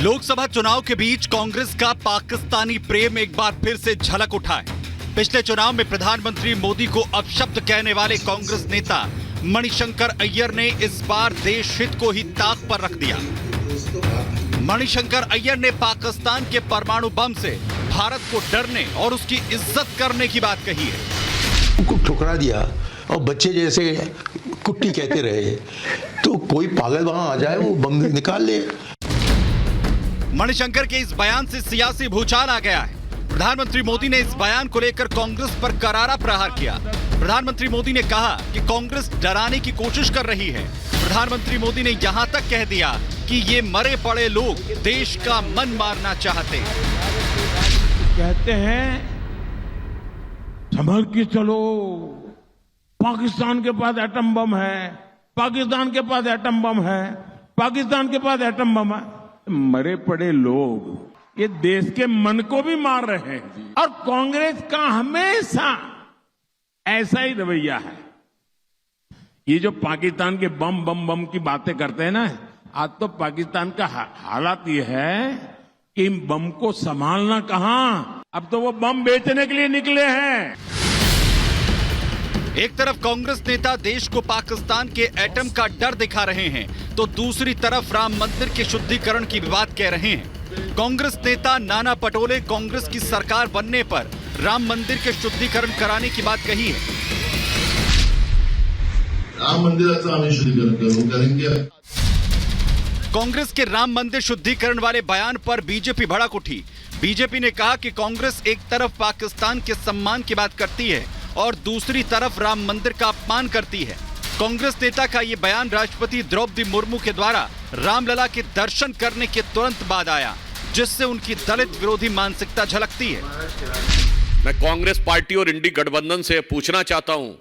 लोकसभा चुनाव के बीच कांग्रेस का पाकिस्तानी प्रेम एक बार फिर से झलक उठा है। पिछले चुनाव में प्रधानमंत्री मोदी को अपशब्द कहने वाले कांग्रेस नेता मणिशंकर अय्यर ने इस बार देश हित को ही ताक पर रख दिया। मणिशंकर अय्यर ने पाकिस्तान के परमाणु बम से भारत को डरने और उसकी इज्जत करने की बात कही है। उनको ठुकरा दिया और बच्चे जैसे कुट्टी कहते रहे, तो कोई पागल वहां आ जाए वो बम निकाल ले। मणिशंकर के इस बयान से सियासी भूचाल आ गया है। प्रधानमंत्री मोदी ने इस बयान को लेकर कांग्रेस पर करारा प्रहार किया। प्रधानमंत्री मोदी ने कहा कि कांग्रेस डराने की कोशिश कर रही है। प्रधानमंत्री मोदी ने यहां तक कह दिया कि ये मरे पड़े लोग देश का मन मारना चाहते हैं। कहते हैं संभल के चलो, पाकिस्तान के पास एटम बम है, पाकिस्तान के पास एटम बम है, पाकिस्तान के पास एटम बम है। मरे पड़े लोग ये देश के मन को भी मार रहे हैं और कांग्रेस का हमेशा ऐसा ही रवैया है। ये जो पाकिस्तान के बम बम बम की बातें करते हैं ना, आज तो पाकिस्तान का हालात ये है कि इन बम को संभालना कहां, अब तो वो बम बेचने के लिए निकले हैं। एक तरफ कांग्रेस नेता देश को पाकिस्तान के एटम का डर दिखा रहे हैं, तो दूसरी तरफ राम मंदिर के शुद्धिकरण की बात कह रहे हैं। कांग्रेस नेता नाना पटोले कांग्रेस की सरकार बनने पर राम मंदिर के शुद्धिकरण कराने की बात कही है। राम मंदिराचं आम्ही शुद्धीकरण करेंगे। कांग्रेस के राम मंदिर शुद्धिकरण वाले बयान पर बीजेपी भड़क उठी। बीजेपी ने कहा कि कांग्रेस एक तरफ पाकिस्तान के सम्मान की बात करती है और दूसरी तरफ राम मंदिर का अपमान करती है। कांग्रेस नेता का ये बयान राष्ट्रपति द्रौपदी मुर्मू के द्वारा रामलला के दर्शन करने के तुरंत बाद आया, जिससे उनकी दलित विरोधी मानसिकता झलकती है। मैं कांग्रेस पार्टी और इंडी गठबंधन से पूछना चाहता हूं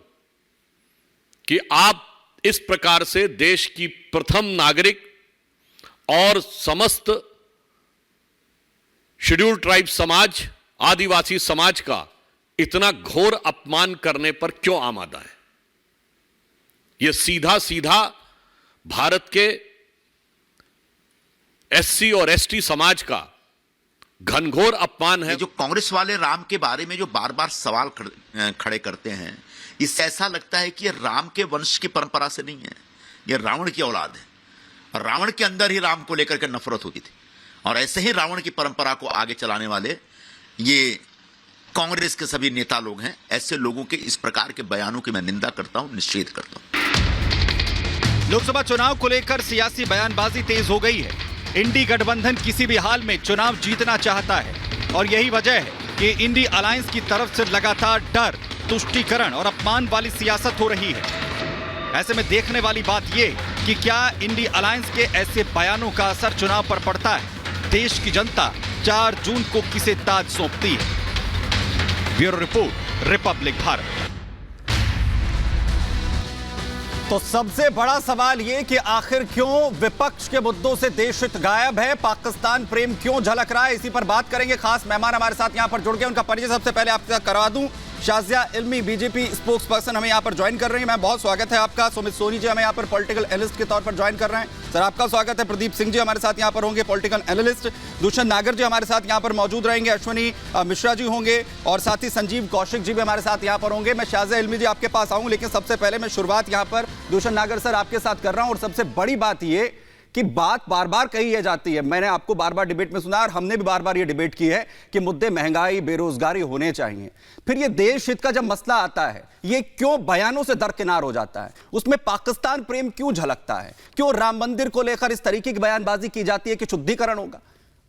कि आप इस प्रकार से देश की प्रथम नागरिक और समस्त शेड्यूल्ड ट्राइब समाज, आदिवासी समाज का इतना घोर अपमान करने पर क्यों आमादा है? यह सीधा सीधा भारत के एससी और एसटी समाज का घनघोर अपमान है। जो कांग्रेस वाले राम के बारे में जो बार बार सवाल खड़े करते हैं, इससे ऐसा लगता है कि यह राम के वंश की परंपरा से नहीं है, यह रावण की औलाद है। और रावण के अंदर ही राम को लेकर के नफरत होती थी, और ऐसे ही रावण की परंपरा को आगे चलाने वाले ये कांग्रेस के सभी नेता लोग हैं। ऐसे लोगों के इस प्रकार के बयानों की मैं निंदा करता हूं, निषेध करता हूं। लोकसभा चुनाव को लेकर सियासी बयानबाजी तेज हो गई है। इंडी गठबंधन किसी भी हाल में चुनाव जीतना चाहता है और यही वजह है कि इंडी अलायंस की तरफ से लगातार डर, तुष्टीकरण और अपमान वाली सियासत हो रही है। ऐसे में देखने वाली बात यह कि क्या इंडी अलायंस के ऐसे बयानों का असर चुनाव पर पड़ता है। देश की जनता 4 जून को किसे ताज सौंपती है। Bureau report, Republic Bharat. तो सबसे बड़ा सवाल यह कि आखिर क्यों विपक्ष के मुद्दों से देश हित गायब है, पाकिस्तान प्रेम क्यों झलक रहा है, इसी पर बात करेंगे। खास मेहमान हमारे साथ यहां पर जुड़ गए, उनका परिचय सबसे पहले आपके साथ करवा दूं। शाजिया इल्मी बीजेपी स्पोक्स पर्सन हमें यहां पर ज्वाइन कर रही हैं। मैं बहुत स्वागत है आपका। सुमित सोनी जी हमें यहां पर पॉलिटिकल एनालिस्ट के तौर पर ज्वाइन कर रहे हैं। सर आपका स्वागत है। प्रदीप सिंह जी हमारे साथ यहां पर होंगे, पॉलिटिकल एनालिस्ट। दुष्यंत नागर जी हमारे साथ यहां पर मौजूद रहेंगे। अश्विनी मिश्रा जी होंगे और साथ ही संजीव कौशिक जी भी हमारे साथ यहां पर होंगे। मैं शाजिया इल्मी जी आपके पास आऊं, लेकिन सबसे पहले मैं शुरुआत यहां पर दुष्यंत नागर सर आपके साथ कर रहा हूं। और सबसे बड़ी बात यह कि बात बार बार कही जाती है, मैंने आपको बार बार डिबेट में सुना और हमने भी बार बार ये डिबेट की है कि मुद्दे महंगाई, बेरोजगारी होने चाहिए। फिर ये देश हित का जब मसला आता है, ये क्यों बयानों से दरकिनार हो जाता है? उसमें पाकिस्तान प्रेम क्यों झलकता है? क्यों राम मंदिर को लेकर इस तरीके की बयानबाजी की जाती है कि शुद्धिकरण होगा?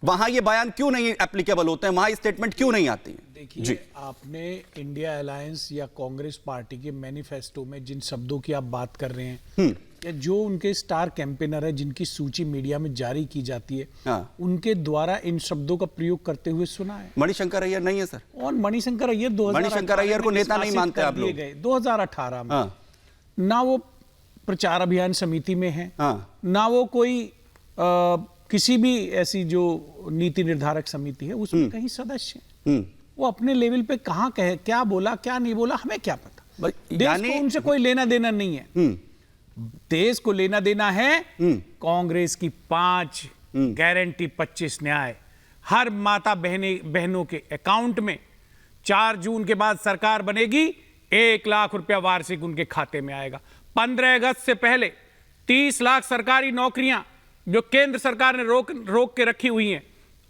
वहां ये बयान क्यों नहीं एप्लीकेबल होते हैं, वहां स्टेटमेंट क्यों नहीं आती है? देखिए, आपने इंडिया अलायंस या कांग्रेस पार्टी के मैनिफेस्टो में जिन शब्दों की आप बात कर रहे हैं, या जो उनके स्टार कैंपेनर है जिनकी सूची मीडिया में जारी की जाती है, उनके द्वारा इन शब्दों का प्रयोग करते हुए सुना है। मणिशंकर अय्यर नहीं है सर, और मणिशंकर अय्यर 2018 को नेता नहीं मानते आप लोग। 2018 में ना वो प्रचार अभियान समिति में है, ना वो कोई किसी भी ऐसी जो नीति निर्धारक समिति है उसमें कहीं सदस्य है। वो अपने लेवल पे कहां कहे, क्या बोला क्या नहीं बोला, हमें क्या पता। देश को उनसे कोई लेना देना नहीं है। देश को लेना देना है कांग्रेस की 5 गारंटी 25 न्याय हर माता बहनों के अकाउंट में 4 जून के बाद सरकार बनेगी, 1 लाख रुपया वार्षिक उनके खाते में आएगा। 15 अगस्त से पहले 30 लाख सरकारी नौकरियां जो केंद्र सरकार ने रोक के रखी हुई हैं,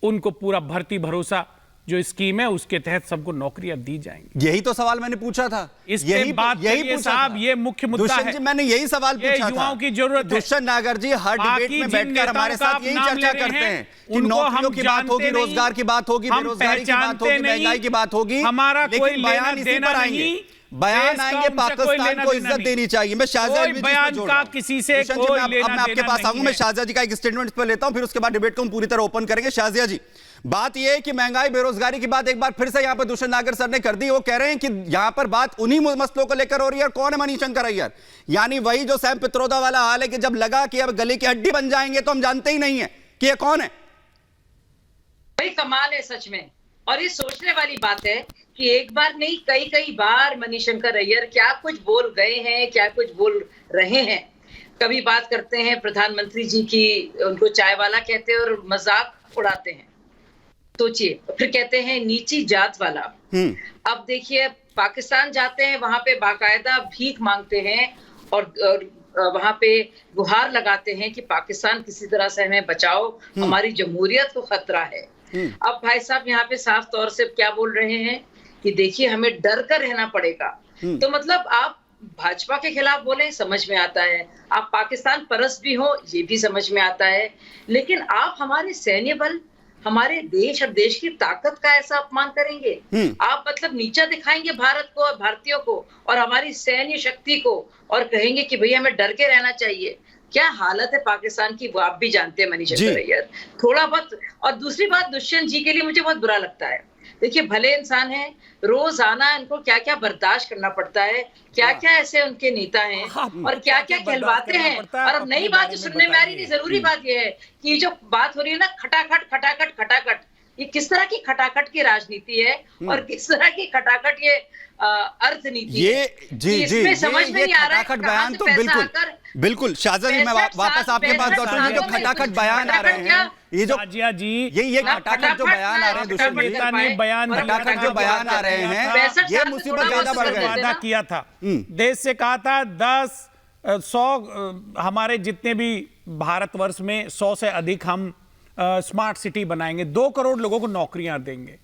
उनको पूरा भर्ती भरोसा जो स्कीम है उसके तहत सबको नौकरियां दी जाएंगी। यही तो सवाल मैंने पूछा था। यही बात यही साहब, ये मुख्य मुद्दा है। जी, मैंने यही सवाल पूछा था। युवाओं की जरूरत है। दुष्यंत नागर जी हर डिबेट में बैठकर हमारे साथ यही चर्चा करते हैं कि नौकरियों की बात होगी, रोजगार की बात होगी, बेरोजगारी की बात होगी, महंगाई की बात होगी, हमारा कोई बयान इसी पर आएंगे। बयान आएंगे पाकिस्तान को इज्जत देनी चाहिए। मैं शाहजहा का किसी से कोई लेना मैं आपके पास आऊंगा। मैं शाहजहा जी का एक स्टेटमेंट पर लेता हूं, फिर उसके बाद डिबेट को हम पूरी तरह ओपन करेंगे। शाहजहा जी, बात यह है कि महंगाई बेरोजगारी की बात एक बार फिर से यहां पर दुष्यंत नागर सर ने कर दी। वो कह रहे हैं कि यहां पर बात उन्हीं मसलों को लेकर हो रही है। और कौन है मणिशंकर अय्यर? यानी वही जो सैम पित्रोदा वाला हाल है कि जब लगा कि अब गले की हड्डी बन जाएंगे तो हम जानते ही नहीं है कि ये कौन है। भाई कमाल है सच में, और ये सोचने वाली बात है कि एक बार नहीं कई बार मणिशंकर अय्यर क्या कुछ बोल गए हैं, क्या कुछ बोल रहे हैं। कभी बात करते हैं प्रधानमंत्री जी की, उनको चाय वाला कहते हैं और मजाक उड़ाते हैं, सोचिए। फिर कहते हैं नीची जात वाला। अब देखिए पाकिस्तान जाते हैं, वहां पे बाकायदा भीख मांगते हैं और वहां पे गुहार लगाते हैं कि पाकिस्तान किसी तरह से हमें बचाओ, हमारी जमहूरियत को खतरा है। अब भाई साहब यहाँ पे साफ तौर से क्या बोल रहे हैं कि देखिए हमें डर कर रहना पड़ेगा। तो मतलब आप भाजपा के खिलाफ बोले, समझ में आता है, आप पाकिस्तान परस्त भी हो, ये भी समझ में आता है, लेकिन आप हमारे सैन्य बल, हमारे देश और देश की ताकत का ऐसा अपमान करेंगे। आप मतलब नीचा दिखाएंगे भारत को और भारतीयों को और हमारी सैन्य शक्ति को, और कहेंगे कि भैया हमें डर के रहना चाहिए। क्या हालत है पाकिस्तान की, वो आप भी जानते हैं मणिशंकर अय्यर। थोड़ा बहुत। और दूसरी बात, दुष्यंत जी के लिए मुझे बहुत बुरा लगता है। देखिए भले इंसान हैं, रोजाना इनको क्या क्या बर्दाश्त करना पड़ता है, क्या क्या ऐसे उनके नेता हैं और क्या क्या कहलवाते हैं। और अब नई बात जो सुनने में आ रही, जरूरी बात यह है कि जो बात हो रही है ना, खटाखट, ये किस तरह की खटाखट की राजनीति है और किस तरह की खटाखट ये अर्थनीति ये है। जी इसमें समझ में नहीं आ रहा है खटाखट बयान तो बिल्कुल शाहजहा जी, मैं वापस आपके पास लौटूंगा। जो खटाखट बयान आ रहे हैं, ये जो ये खटाखट जो बयान आ रहे हैं, दुष्यंत जी बयान खटाखट जो बयान आ रहे हैं, ये मुसीबत ज्यादा बढ़ गई। वादा किया था, देश से कहा था 100 हमारे जितने भी भारतवर्ष में 100 से अधिक हम स्मार्ट सिटी बनाएंगे, 2 करोड़ लोगों को नौकरियां देंगे।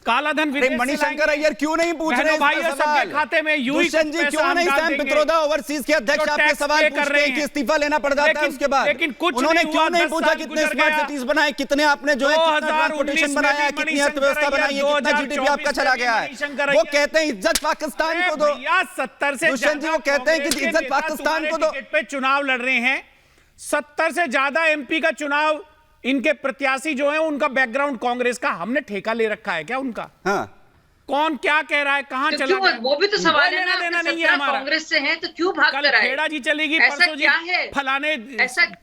काला धन मणिशंकर अय्यर क्यों नहीं पूछ रहे हैं सबके खाते में? दुष्यंत जी क्यों नहीं सैम पित्रोदा ओवरसीज के अध्यक्ष आपके सवाल पूछ रहे हैं कि इस्तीफा लेना पड़ जाता है उसके बाद? लेकिन कुछ उन्होंने क्यों नहीं पूछा कितने स्मार्ट सिटीज बनाए, कितने आपने जो है ट्रांसपोर्टेशन बनाया है, कितनी अर्थव्यवस्था बनाई है, कितना जीडीपी आपका चला गया है? वो कहते हैं इज्जत पाकिस्तान को दो। 70 से दुष्यंत जी वो कहते हैं कि इज्जत पाकिस्तान को दो। पे चुनाव लड़ रहे हैं, 70 से ज्यादा एमपी का चुनाव, इनके प्रत्याशी जो है उनका बैकग्राउंड कांग्रेस का, हमने ठेका ले रखा है क्या उनका? हाँ। कौन क्या कह रहा है, कहां चला गया? वो भी तो सवाल है ना, देना नहीं है हमारा। कांग्रेस से है तो क्यों भाग कर आए? पेड़ा जी चलेगी, परसों जी फलाने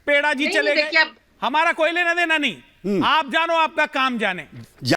पेड़ा जी चलेंगे, हमारा कोई लेना देना नहीं। आप जानो, आपका काम जाने।